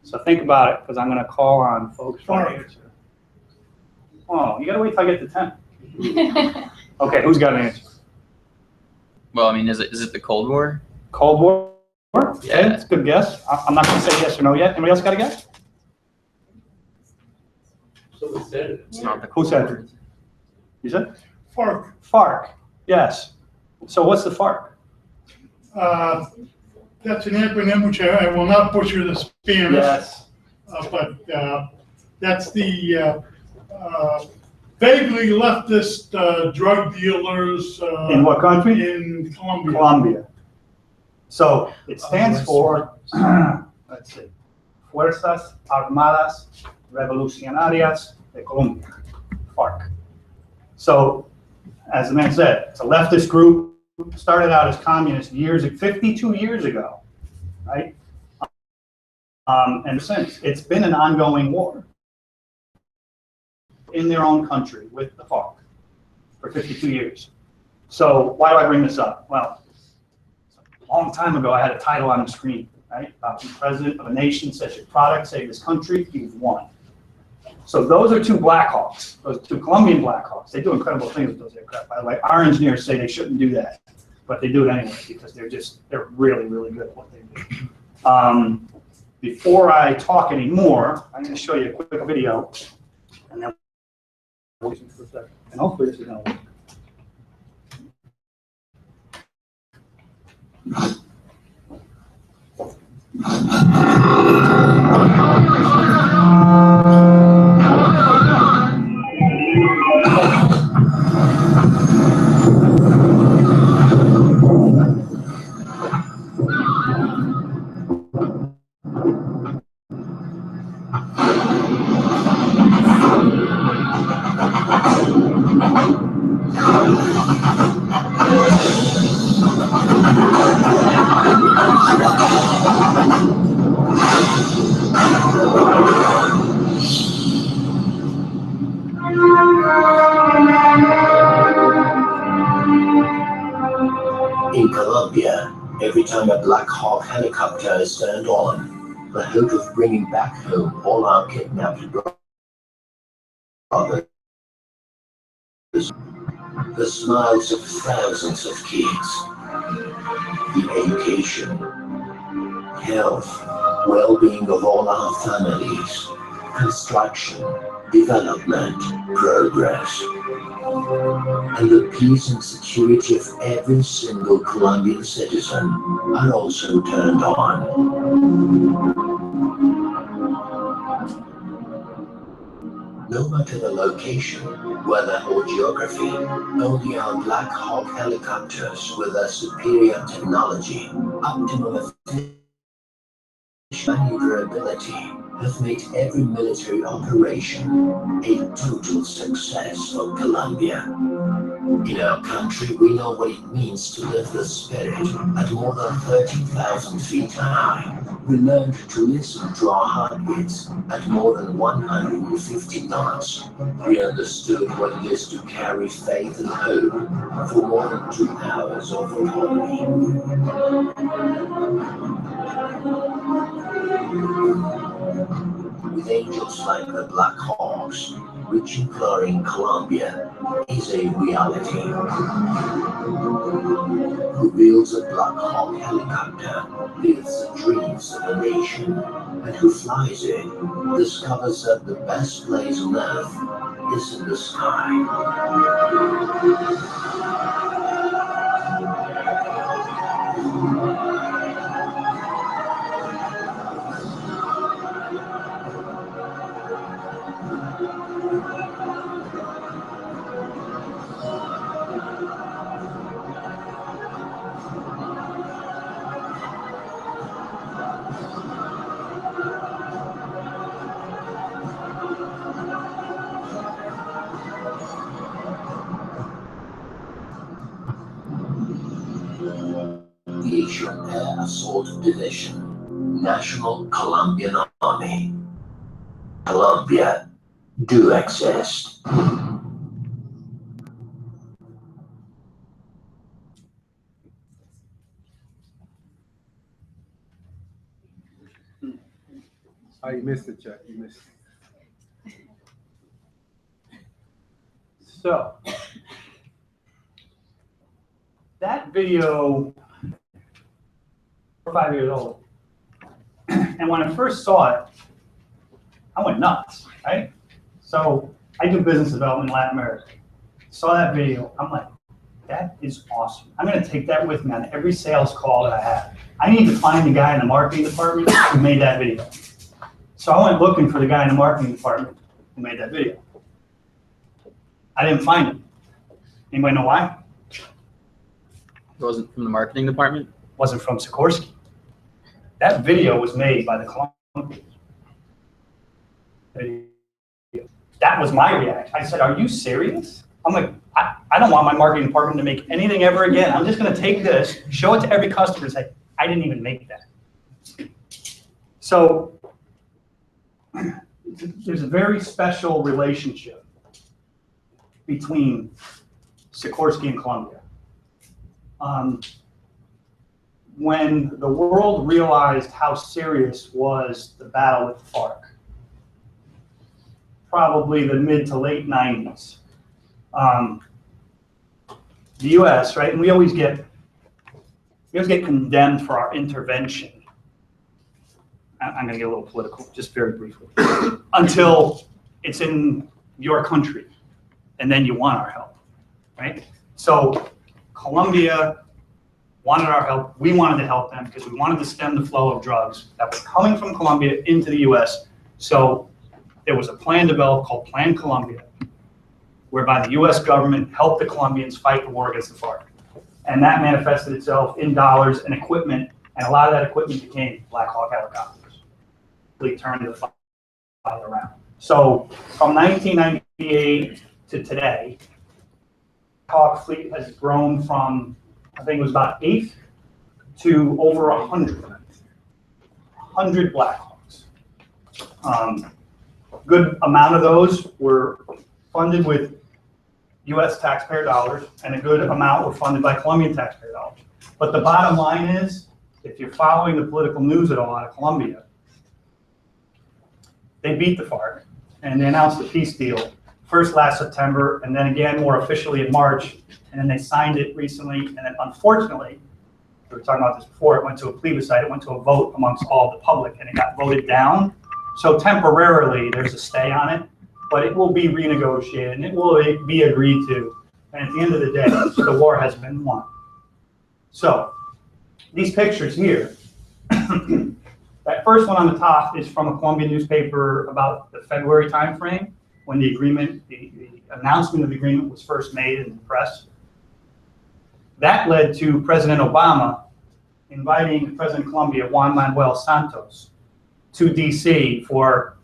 So think about it, because I'm going to call on folks for an answer. Oh, you got to wait till I get to 10. Okay, who's got an answer? Well, I mean, is it the Cold War? Cold War? Yeah. Okay, that's a good guess. I'm not going to say yes or no yet. Anybody else got a guess? So said it. It's not the Who Cold said War. it? You said? FARC. FARC, yes. So what's the FARC? That's an acronym which I will not butcher the Spanish, Yes. but that's the vaguely leftist drug dealers In what country? in Colombia. Colombia. So it stands for, let's see, Fuerzas Armadas Revolucionarias de Colombia, FARC. So, as the man said, it's a leftist group, started out as communist 52 years ago, right? And since, it's been an ongoing war in their own country with the FARC for 52 years. So why do I bring this up? Well, a long time ago, I had a title on the screen, right? About the president of a nation says your product saved this country, you've won. So those are two Blackhawks, those two Colombian Blackhawks. They do incredible things with those aircraft. By the way, our engineers say they shouldn't do that, but they do it anyway because they're really, really good at what they do. Before I talk anymore, I'm going to show you a quick video, and then we'll listen for a second. And hopefully this is going to work. In Colombia, every time a Black Hawk helicopter is turned on, the hope of bringing back home all our kidnapped brothers, the smiles of thousands of kids, the education, health, well-being of all our families, construction, development, progress, and the peace and security of every single Colombian citizen are also turned on. No matter the location, weather or geography, only our Black Hawk helicopters with their superior technology, optimum maneuverability, have made every military operation a total success for Colombia. In our country, we know what it means to live the spirit at more than 30,000 feet high. We learned to listen to our heartbeats at more than 150 knots. We understood what it is to carry faith and hope for more than 2 hours of autonomy. With angels like the Black Hawks, reaching glory in Colombia is a reality. Who builds a Black Hawk helicopter lives the dreams of a nation, and who flies it discovers that the best place on earth is in the sky. Aviation Air Assault Division, National Colombian Army. Colombia do exist. Oh, you missed it, Chuck. You missed it. So, that video, 4 or 5 years old, and when I first saw it, I went nuts, right? So I do business development in Latin America. Saw that video, I'm like, That is awesome. I'm gonna take that with me on every sales call that I have. I need to find the guy in the marketing department who made that video. So I went looking for the guy in the marketing department who made that video. I didn't find him. Anybody know why? It wasn't from the marketing department? Wasn't from Sikorsky. That video was made by the Columbia. That was my reaction. I said, are you serious? I'm like, I don't want my marketing department to make anything ever again. I'm just gonna take this, show it to every customer and say, I didn't even make that. So there's a very special relationship between Sikorsky and Columbia. When the world realized how serious was the battle with the FARC, probably the mid to late 90s, the U.S., right, and we always get condemned for our intervention. I'm going to get a little political, just very briefly, until it's in your country, and then you want our help, right? So Colombia wanted our help. We wanted to help them because we wanted to stem the flow of drugs that were coming from Colombia into the U.S. So there was a plan developed called Plan Colombia, whereby the U.S. government helped the Colombians fight the war against the FARC. And that manifested itself in dollars and equipment, and a lot of that equipment became Black Hawk helicopters. Really turned the fight around. So from 1998 to today, the Hawk fleet has grown from, I think it was about 8 to over 100. 100 Black Hawks. Good amount of those were funded with U.S. taxpayer dollars, and a good amount were funded by Colombian taxpayer dollars. But the bottom line is, if you're following the political news at all out of Colombia, they beat the FARC, and they announced a peace deal, first last September, and then again more officially in March, and then they signed it recently, and then unfortunately, we were talking about this before, it went to a plebiscite, it went to a vote amongst all the public, and it got voted down. So temporarily, there's a stay on it, but it will be renegotiated, and it will be agreed to, and at the end of the day, the war has been won. So, these pictures here, that first one on the top is from a Colombian newspaper about the February timeframe, when the agreement, the announcement of the agreement was first made in the press. That led to President Obama inviting President of Colombia, Juan Manuel Santos, to DC for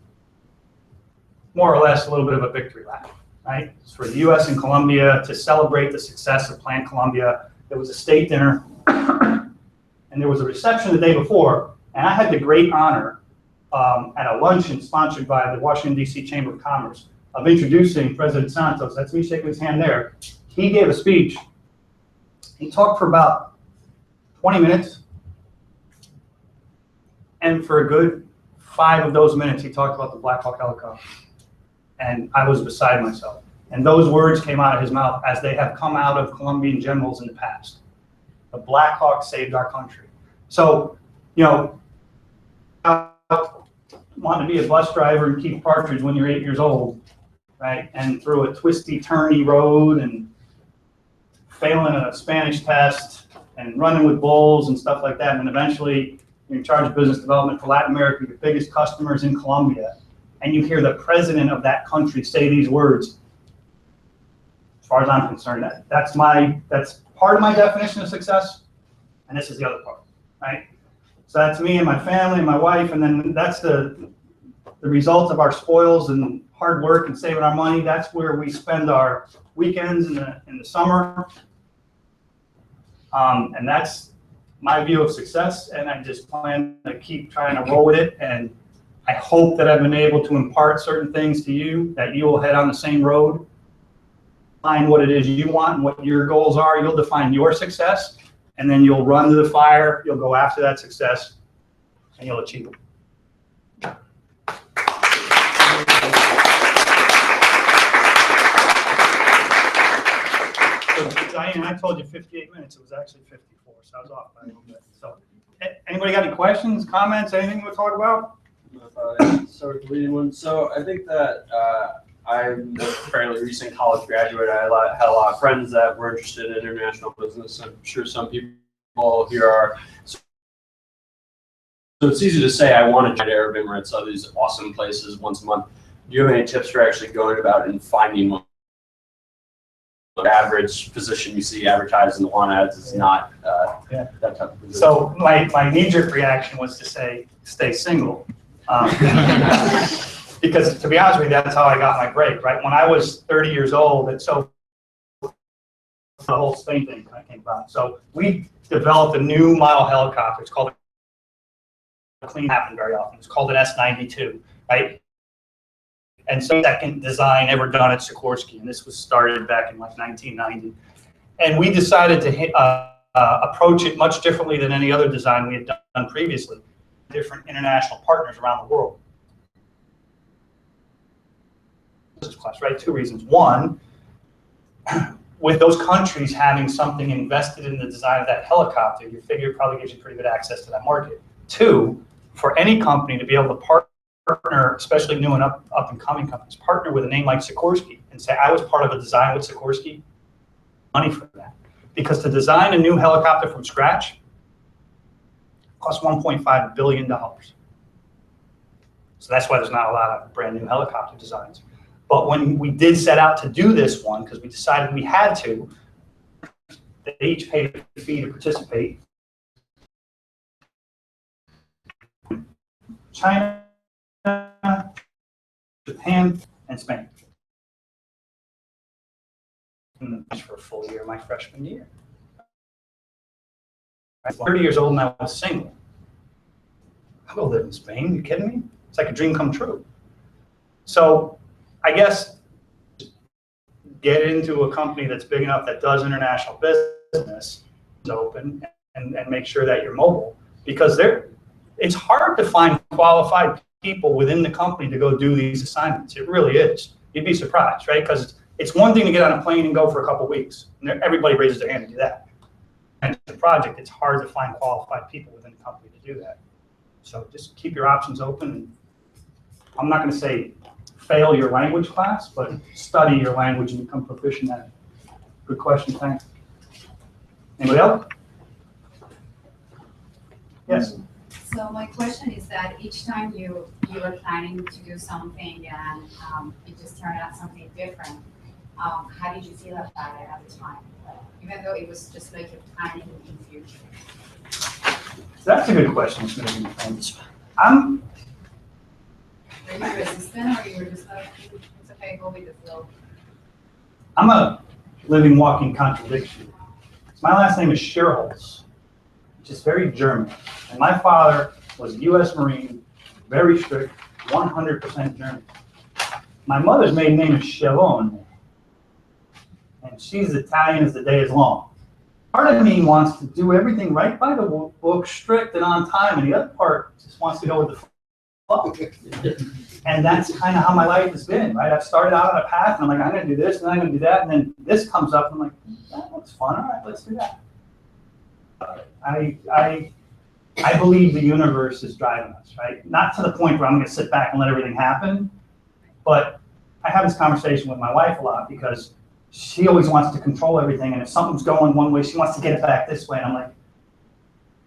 more or less a little bit of a victory lap, right? It's for the US and Colombia to celebrate the success of Plan Colombia. There was a state dinner, and there was a reception the day before, and I had the great honor at a luncheon sponsored by the Washington, D.C. Chamber of Commerce of introducing President Santos. That's me shaking his hand there. He gave a speech. He talked for about 20 minutes, and for a good 5 of those minutes, he talked about the Black Hawk helicopter. And I was beside myself. And those words came out of his mouth as they have come out of Colombian generals in the past. The Black Hawk saved our country. So, you know, wanting to be a bus driver and keep partridge when you're 8 years old, right? And through a twisty, turny road and failing a Spanish test and running with bulls and stuff like that. And eventually you're in charge of business development for Latin America, your biggest customers in Colombia. And you hear the president of that country say these words. As far as I'm concerned, that's part of my definition of success. And this is the other part, right? So that's me and my family and my wife, and then that's the result of our spoils and hard work and saving our money. That's where we spend our weekends in the summer. And that's my view of success, and I just plan to keep trying to roll with it. And I hope that I've been able to impart certain things to you, that you will head on the same road, find what it is you want and what your goals are. You'll define your success, and then you'll run to the fire, you'll go after that success, and you'll achieve it. So, Diane, I told you 58 minutes, it was actually 54, so I was off by a little bit. So, anybody got any questions, comments, anything we'll talk about? Start with the leading one. So I think that I'm a fairly recent college graduate. I had a lot of friends that were interested in international business. I'm sure some people here are. So it's easy to say I want to join Arab Emirates, all these awesome places once a month. Do you have any tips for actually going about and finding one? The average position you see advertised in the want ads is not that type of position. So my knee-jerk reaction was to say, stay single. Because to be honest with you, that's how I got my break, right? When I was 30 years old, and so the whole Spain thing came about. So we developed a new model helicopter. It's called a clean happen very often. It's called an S-92, right? And so second design ever done at Sikorsky, and this was started back in like 1990. And we decided to approach it much differently than any other design we had done previously. Different international partners around the world. Class, right? Two reasons. One, with those countries having something invested in the design of that helicopter, you figure it probably gives you pretty good access to that market. Two, for any company to be able to partner, especially new and up and coming companies, partner with a name like Sikorsky and say, I was part of a design with Sikorsky, money for that. Because to design a new helicopter from scratch costs $1.5 billion. So that's why there's not a lot of brand new helicopter designs. But when we did set out to do this one, because we decided we had to, they each paid a fee to participate. China, Japan, and Spain. For a full year, my freshman year. I was 30 years old and I was single. I'll go live in Spain. Are you kidding me? It's like a dream come true. So I guess get into a company that's big enough that does international business, is open, and make sure that you're mobile. Because it's hard to find qualified people within the company to go do these assignments. It really is. You'd be surprised, right? Because it's one thing to get on a plane and go for a couple weeks. And everybody raises their hand to do that. And the project, it's hard to find qualified people within the company to do that. So just keep your options open. And I'm not going to say fail your language class, but study your language and become proficient at it. Good question, thanks. Anybody else? Yes. So my question is that each time you were planning to do something and it just turned out something different, how did you feel about it at the time? Even though it was just like a planning in the future. That's a good question. Were you resistant, or you were just like, it's okay, go with the flow? I'm a living, walking contradiction. My last name is Schierholz, which is very German. And my father was a U.S. Marine, very strict, 100% German. My mother's maiden name is Schierholz, and she's Italian as the day is long. Part of me wants to do everything right by the book, strict and on time, and the other part just wants to go with the flow. And that's kind of how my life has been, right? I've started out on a path, and I'm like, I'm going to do this, and I'm going to do that, and then this comes up, and I'm like, that looks fun. All right, let's do that. I believe the universe is driving us, right? Not to the point where I'm going to sit back and let everything happen, but I have this conversation with my wife a lot because she always wants to control everything, and if something's going one way, she wants to get it back this way. And I'm like,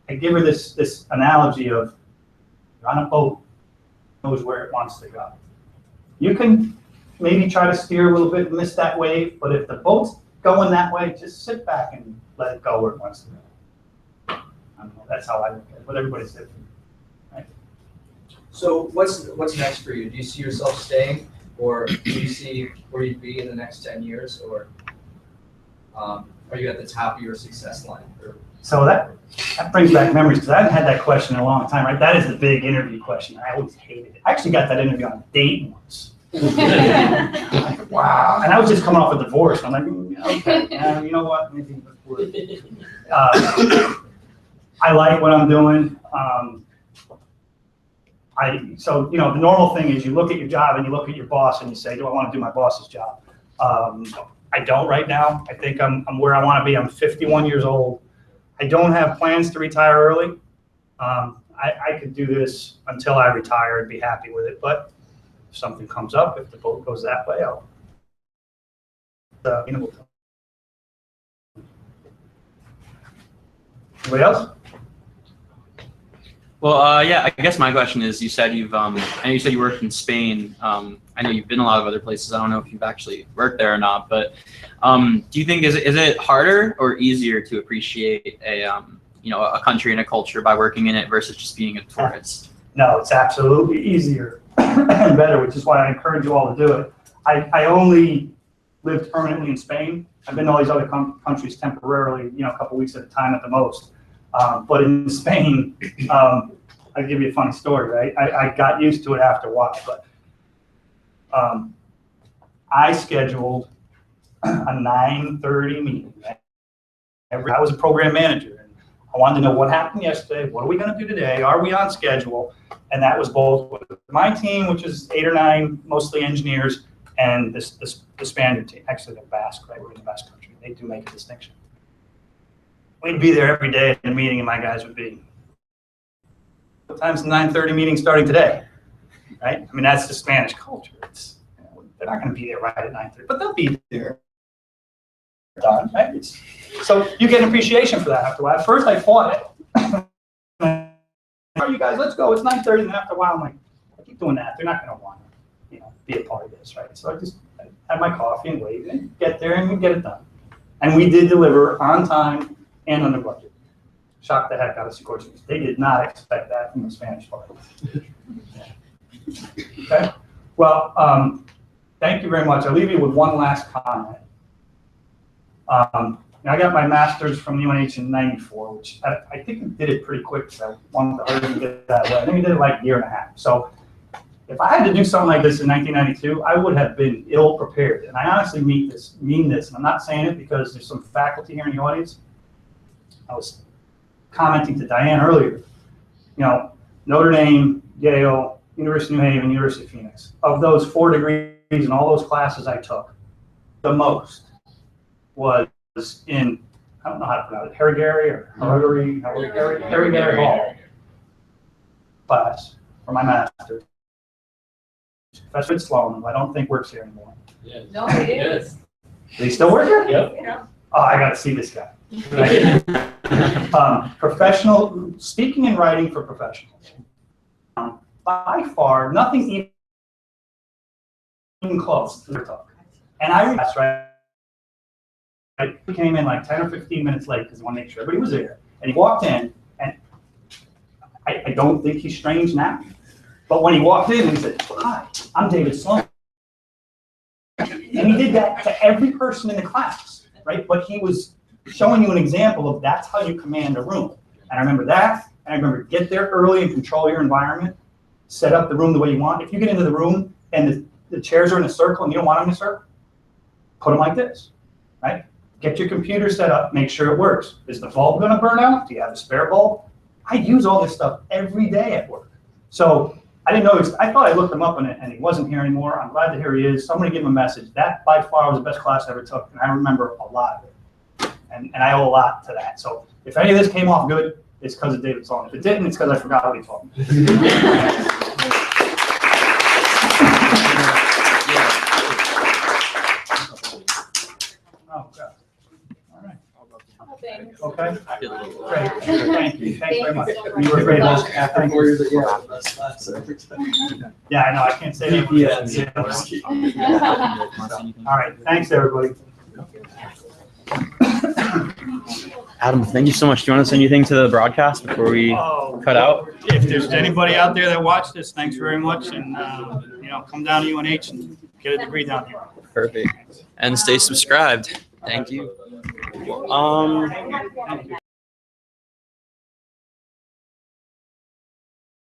I give her this analogy of you're on a boat, knows where it wants to go. You can maybe try to steer a little bit and miss that wave, but if the boat's going that way, just sit back and let it go where it wants to go. I don't know, that's how I look at it, but everybody's different, right? So what's next for you? Do you see yourself staying, or do you see where you'd be in the next 10 years, or are you at the top of your success line? So that brings back memories, because I haven't had that question in a long time, right? That is the big interview question. I always hated it. I actually got that interview on a date once. Like, wow. And I was just coming off a divorce. I'm like, okay, you know what? Maybe I like what I'm doing. So, the normal thing is you look at your job and you look at your boss and you say, do I want to do my boss's job? I don't right now. I think I'm where I want to be. I'm 51 years old. I don't have plans to retire early. I could do this until I retire and be happy with it. But If something comes up, if the boat goes that way, I'll. Anybody else? Well, yeah, I guess my question is, you said you've, I know you said you worked in Spain. I know you've been a lot of other places. I don't know if you've actually worked there or not, but do you think, is it harder or easier to appreciate a country and a culture by working in it versus just being a tourist? No, it's absolutely easier and better, which is why I encourage you all to do it. I only lived permanently in Spain. I've been to all these other countries temporarily, a couple weeks at a time at the most. But in Spain, I'll give you a funny story, right? I got used to it after a while, but I scheduled a 9:30 meeting. I was a program manager, and I wanted to know what happened yesterday, what are we going to do today, are we on schedule? And that was both with my team, which is 8 or 9, mostly engineers, and the Spaniard team. Actually, they're Basque, right? We're in the Basque country. They do make a distinction. We'd be there every day at the meeting, and my guys would be, what time's the 9:30 meeting starting today? Right? I mean, that's the Spanish culture. They're not going to be there right at 9:30, but they'll be there. Done, right? So you get an appreciation for that after a while. At first, I fought it. All you guys, let's go. It's 9:30, and after a while, I'm like, I keep doing that. They're not going to want to, be a part of this, right? So I just had my coffee and wait and get there and we get it done. And we did deliver on time and under budget. Shocked the heck out of Sikorsky. They did not expect that from the Spanish part. Okay. Well, thank you very much. I'll leave you with one last comment. I got my master's from UNH in '94, which I think we did it pretty quick. So I wanted to hurry and get it that way. I think we did it like a year and a half. So if I had to do something like this in 1992, I would have been ill prepared. And I honestly mean this, and I'm not saying it because there's some faculty here in the audience. I was commenting to Diane earlier. Notre Dame, Yale, University of New Haven, University of Phoenix. Of those 4 degrees and all those classes I took, the most was in, I don't know how to pronounce it, Harigari Hall class for my master's. Professor Sloan, who I don't think works here anymore. Yeah. No, it is. Does he still work here? Yep. Oh, I got to see this guy. Right? Professional, speaking and writing for professionals. By far, nothing even close to the talk. And I remember, right? He came in like 10 or 15 minutes late because he wanted to make sure everybody was there. And he walked in, and I don't think he's strange now. But when he walked in, he said, "Hi, I'm David Sloan." And he did that to every person in the class, right? But he was showing you an example of that's how you command a room. And I remember that, and I remember get there early and control your environment, set up the room the way you want. If you get into the room and the chairs are in a circle and you don't want them in a circle, put them like this, right? Get your computer set up, make sure it works. Is the bulb gonna burn out? Do you have a spare bulb? I use all this stuff every day at work. So I didn't know, I thought I looked him up and he wasn't here anymore. I'm glad to hear he is. Somebody give him a message. That by far was the best class I ever took, and I remember a lot of it. And I owe a lot to that. So if any of this came off good, it's because of David Sloan. If it didn't, it's because I forgot what he told me. Oh, God. All right. Okay. Great. Thank you. Thanks very much. You were great. Thank you. Yeah, I know. I can't say that. All right. Thanks, everybody. Adam, thank you so much. Do you want to say anything to the broadcast before we cut out? If there's anybody out there that watched this, thanks very much, and come down to UNH and get a degree down here. Perfect. And stay subscribed. Thank you.